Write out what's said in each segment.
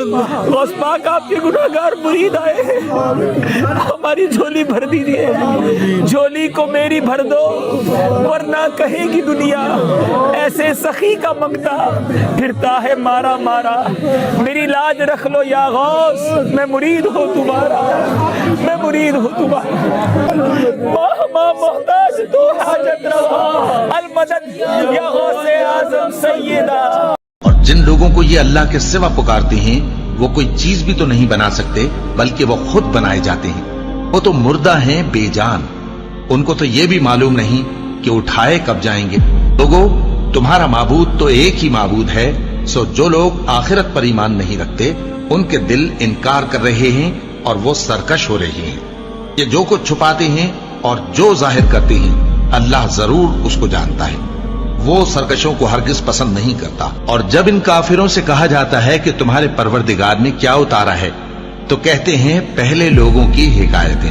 गौस पाक आपके गुनाहगार मुरीद आए हैं, हमारी झोली भर दीजिए, झोली को मेरी भर दो, वरना कहेगी दुनिया ऐसे सखी का मंगता फिरता है मारा मारा। मेरी लाज रख लो या गौस, मैं मुरीद हूँ तुम्हारा, मैं मुरीद हूँ तुम्हारा। माँ मोहताज तो हाजत रवा, अल मदद या गौसे आज़म सैयदा। और जिन लोगों को ये अल्लाह के सिवा पुकारते हैं वो कोई चीज भी तो नहीं बना सकते, बल्कि वो खुद बनाए जाते हैं। वो तो मुर्दा हैं बेजान, उनको तो ये भी मालूम नहीं कि उठाए कब जाएंगे। लोगों, तुम्हारा माबूद तो एक ही माबूद है, सो जो लोग आखिरत पर ईमान नहीं रखते उनके दिल इनकार कर रहे हैं और वो सरकश हो रहे हैं। ये जो कुछ छुपाते हैं और जो जाहिर करते हैं अल्लाह जरूर उसको जानता है। वो सरकशों को हरगिज पसंद नहीं करता। और जब इन काफिरों से कहा जाता है कि तुम्हारे परवरदिगार ने क्या उतारा है, तो कहते हैं पहले लोगों की हिकायतें।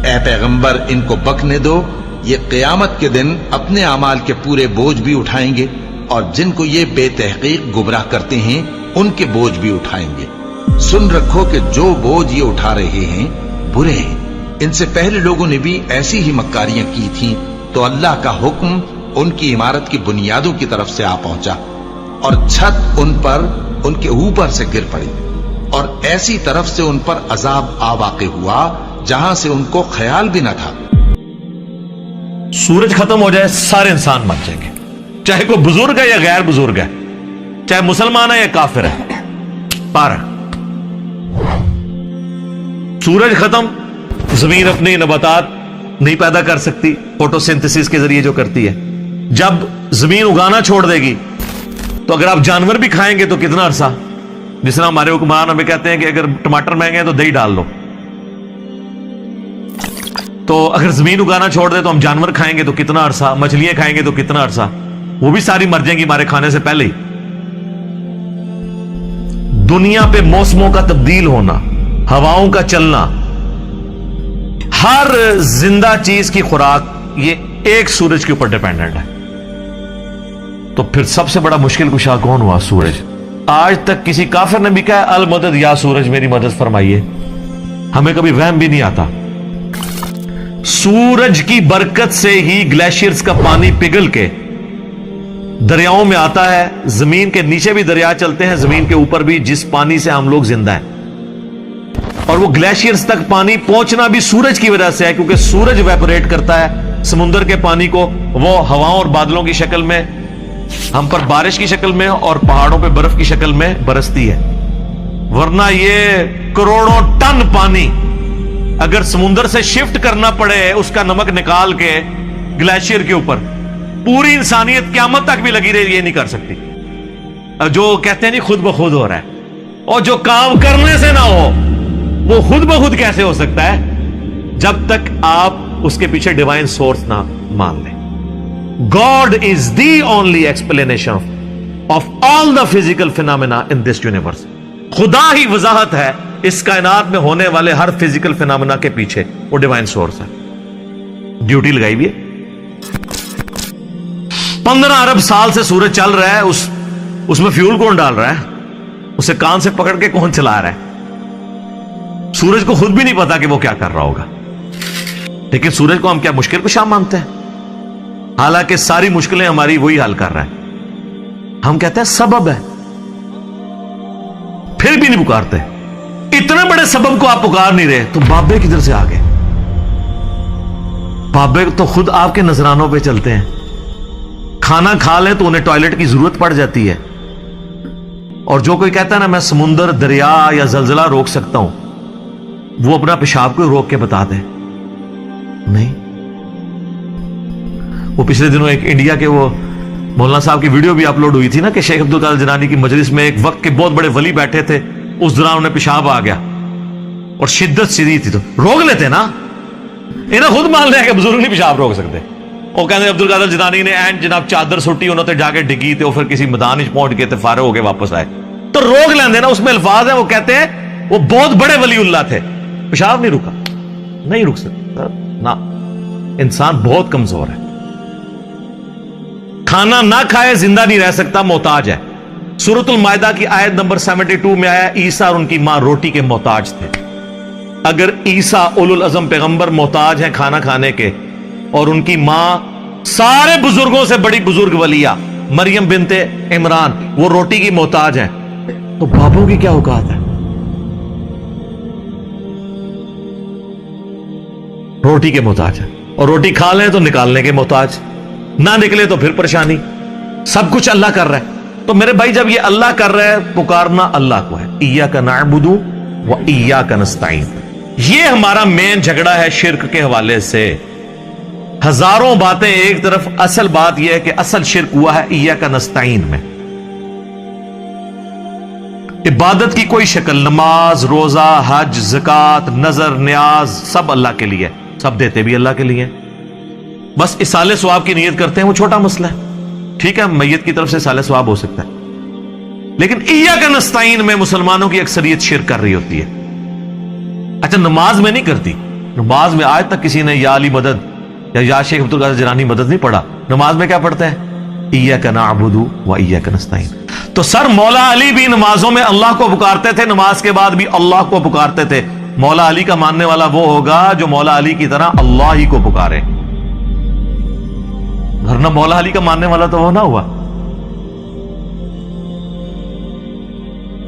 ऐ पैगंबर, इनको बकने दो, ये क़यामत के दिन अपने अमाल के पूरे बोझ भी उठाएंगे और जिनको ये बेतहकीक गुमराह करते हैं उनके बोझ भी उठाएंगे। सुन रखो कि जो बोझ ये उठा रहे हैं बुरे हैं। इनसे पहले लोगों ने भी ऐसी ही मक्कारियां की थीं, तो अल्लाह का हुक्म उनकी इमारत की बुनियादों की तरफ से आ पहुंचा और छत उन पर उनके ऊपर से गिर पड़ी और ऐसी तरफ से उन पर अजाब आ वाक़ हुआ जहां से उनको ख्याल भी न था। सूरज खत्म हो जाए सारे इंसान मर जाएंगे, चाहे कोई बुजुर्ग है या गैर बुजुर्ग है, चाहे मुसलमान है या काफिर है। पारा सूरज खत्म, जमीन अपनी नबातात नहीं पैदा कर सकती, फोटोसिंथेसिस के जरिए जो करती है। जब जमीन उगाना छोड़ देगी तो अगर आप जानवर भी खाएंगे तो कितना अरसा, जिस तरह हमारे हुक्मरान हमें कहते हैं कि अगर टमाटर महंगे हैं तो दही डाल लो, तो अगर जमीन उगाना छोड़ दे तो हम जानवर खाएंगे तो कितना अरसा, मछलियां खाएंगे तो कितना अरसा, वो भी सारी मर जाएंगी हमारे खाने से पहले ही। दुनिया पे मौसमों का तब्दील होना, हवाओं का चलना, हर जिंदा चीज की खुराक ये एक सूरज के ऊपर डिपेंडेंट है। तो फिर सबसे बड़ा मुश्किल कुशा कौन हुआ? सूरज। आज तक किसी काफिर ने भी कहा अल मदद या सूरज मेरी मदद फरमाइए, हमें कभी वहम भी नहीं आता। सूरज की बरकत से ही ग्लेशियर्स का पानी पिघल के दरियाओं में आता है। जमीन के नीचे भी दरिया चलते हैं, जमीन के ऊपर भी, जिस पानी से हम लोग जिंदा हैं। और वो ग्लेशियर्स तक पानी पहुंचना भी सूरज की वजह से है, क्योंकि सूरज वेपोरेट करता है समुद्र के पानी को, वो हवाओं और बादलों की शक्ल में हम पर बारिश की शक्ल में और पहाड़ों पे बर्फ की शक्ल में बरसती है। वरना ये करोड़ों टन पानी अगर समुद्र से शिफ्ट करना पड़े उसका नमक निकाल के ग्लेशियर के ऊपर, पूरी इंसानियत क़यामत तक भी लगी रही, ये नहीं कर सकती। जो कहते हैं नहीं खुद ब खुद हो रहा है, और जो काम करने से ना हो वो खुद ब खुद कैसे हो सकता है, जब तक आप उसके पीछे डिवाइन सोर्स ना मान लें। God is the only explanation of all the physical phenomena in this universe. खुदा ही वजाहत है इस कायनात में होने वाले हर फिजिकल फिनोमेना के पीछे, वो डिवाइन सोर्स है। ड्यूटी लगाई हुई है। 15 अरब साल से सूरज चल रहा है, उसमें फ्यूल कौन डाल रहा है, उसे कान से पकड़ के कौन चला रहा है? सूरज को खुद भी नहीं पता कि वो क्या कर रहा होगा। लेकिन सूरज को हम क्या मुश्किल कुशा मानते हैं? हालांकि सारी मुश्किलें हमारी वही हल कर रहा है। हम कहते हैं सबब है, फिर भी नहीं पुकारते। इतने बड़े सबब को आप पुकार नहीं रहे तो बाबे किधर से आ गए? बाबे तो खुद आपके नजरानों पे चलते हैं। खाना खा लें तो उन्हें टॉयलेट की जरूरत पड़ जाती है। और जो कोई कहता है ना मैं समुंदर, दरिया या जलजला रोक सकता हूं, वो अपना पेशाब को रोक के बता दे। नहीं। वो पिछले दिनों एक इंडिया के वो मौलाना साहब की वीडियो भी अपलोड हुई थी ना कि शेख अब्दुल कादिर जिलानी की मजलिस में एक वक्त के बहुत बड़े वली बैठे थे, उस दौरान उन्हें पेशाब आ गया और शिद्दत सीधी थी, तो रोक लेते ना। इन्हें खुद मान लिया कि बुजुर्ग नहीं पेशाब रोक सकते। वो कहते अब्दुल कादिर जिलानी ने एंड जनाब चादर सुटी, उन्होंने जाके डिगी थे, फिर किसी मैदान पहुंच गए थे, फारे हो गए वापस आए, तो रोक लेंदे ना। उसमें अल्फाज है, वो कहते हैं वो बहुत बड़े वलीउल्लाह थे, पेशाब नहीं रुका। नहीं रुक सकता ना, इंसान बहुत कमजोर है। खाना ना खाए जिंदा नहीं रह सकता, मोहताज है। सूरत अल-माइदा की आयत नंबर 72 में आया ईसा और उनकी मां रोटी के मोहताज थे। अगर ईसा उलुल अज़म पैगंबर मोहताज हैं खाना खाने के, और उनकी मां सारे बुजुर्गों से बड़ी बुजुर्ग वलिया मरियम बिनते इमरान वो रोटी की मोहताज हैं, तो बाबों की क्या औकात है? रोटी के मोहताज है, और रोटी खा लें तो निकालने के मोहताज, ना निकले तो फिर परेशानी। सब कुछ अल्लाह कर रहा है। तो मेरे भाई जब ये अल्लाह कर रहा है, पुकारना अल्लाह को है। इय्याका नअबुदु व इय्याका नस्तईन। ये हमारा मेन झगड़ा है शिर्क के हवाले से। हजारों बातें एक तरफ, असल बात यह है कि असल शिर्क हुआ है इय्याका नस्तईन में। इबादत की कोई शक्ल, नमाज, रोजा, हज, ज़कात, नजर, न्याज, सब अल्लाह के लिए, सब देते भी अल्लाह के लिए। बस इसाले सवाब की नीयत करते हैं, वो छोटा मसला है। ठीक है, मैयत की तरफ से इसाले सवाब हो सकता है, लेकिन इय्याका नस्तईन में मुसलमानों की अक्सरियत शिर्क कर रही होती है। अच्छा, नमाज में नहीं करती। नमाज में आज तक किसी ने या अली मदद या शेख अब्दुल कादिर जिलानी मदद नहीं पढ़ा। नमाज में क्या पढ़ते हैं? इय्याका नअबुदु व इय्याका नस्तईन। तो सर मौला अली भी नमाजों में अल्लाह को पुकारते थे, नमाज के बाद भी अल्लाह को पुकारते थे। मौला अली का मानने वाला वो होगा जो मौला अली की तरह अल्लाह ही को पुकारे, वरना मौला अली का मानने वाला तो वो ना हुआ।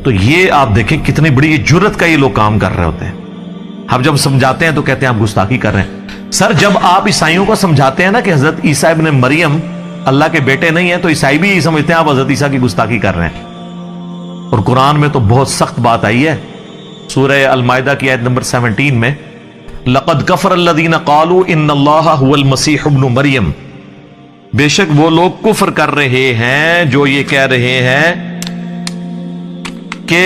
तो ये आप देखें कितनी बड़ी जुर्रत का ये लोग काम कर रहे होते हैं। हम जब समझाते हैं तो कहते हैं आप गुस्ताखी कर रहे हैं। सर जब आप ईसाइयों को समझाते हैं ना कि हजरत ईसा इब्न मरियम अल्लाह के बेटे नहीं है, तो ईसाई भी यही समझते हैं आप हजरत ईसा की गुस्ताखी कर रहे हैं। और कुरान में तो बहुत सख्त बात आई है। सूरह अल-माइदा की आयत नंबर 17 में लक़द कफ़र अल्लज़ीना क़ालू इन्नल्लाहा हुवल मसीह इब्नु मरियम, बेशक वो लोग कुफ्र कर रहे हैं जो ये कह रहे हैं कि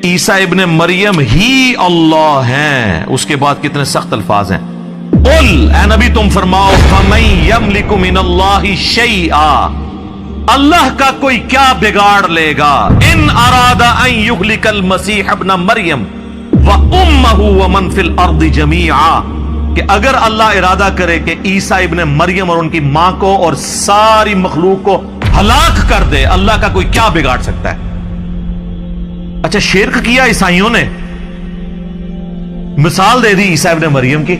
ईसा इब्न मरियम ही अल्लाह हैं। उसके बाद कितने सख्त अल्फाज हैं। कुल, ऐ नबी तुम फरमाओ, फमन यमलिकु मिनल्लाहि शैआ, अल्लाह का कोई क्या बिगाड़ लेगा। इन अरादा अन युहलिकल मसीह इब्न मरियम व उम्महु व मन फिल अर्दि जमीआ, कि अगर अल्लाह इरादा करे कि ईसा इब्न मरियम और उनकी मां को और सारी मखलूक को हलाक कर दे, अल्लाह का कोई क्या बिगाड़ सकता है। अच्छा, शिर्क किया ईसाइयों ने, मिसाल दे दी ईसा इब्न मरियम की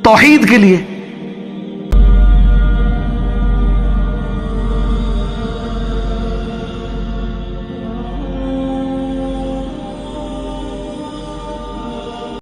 तौहीद के लिए।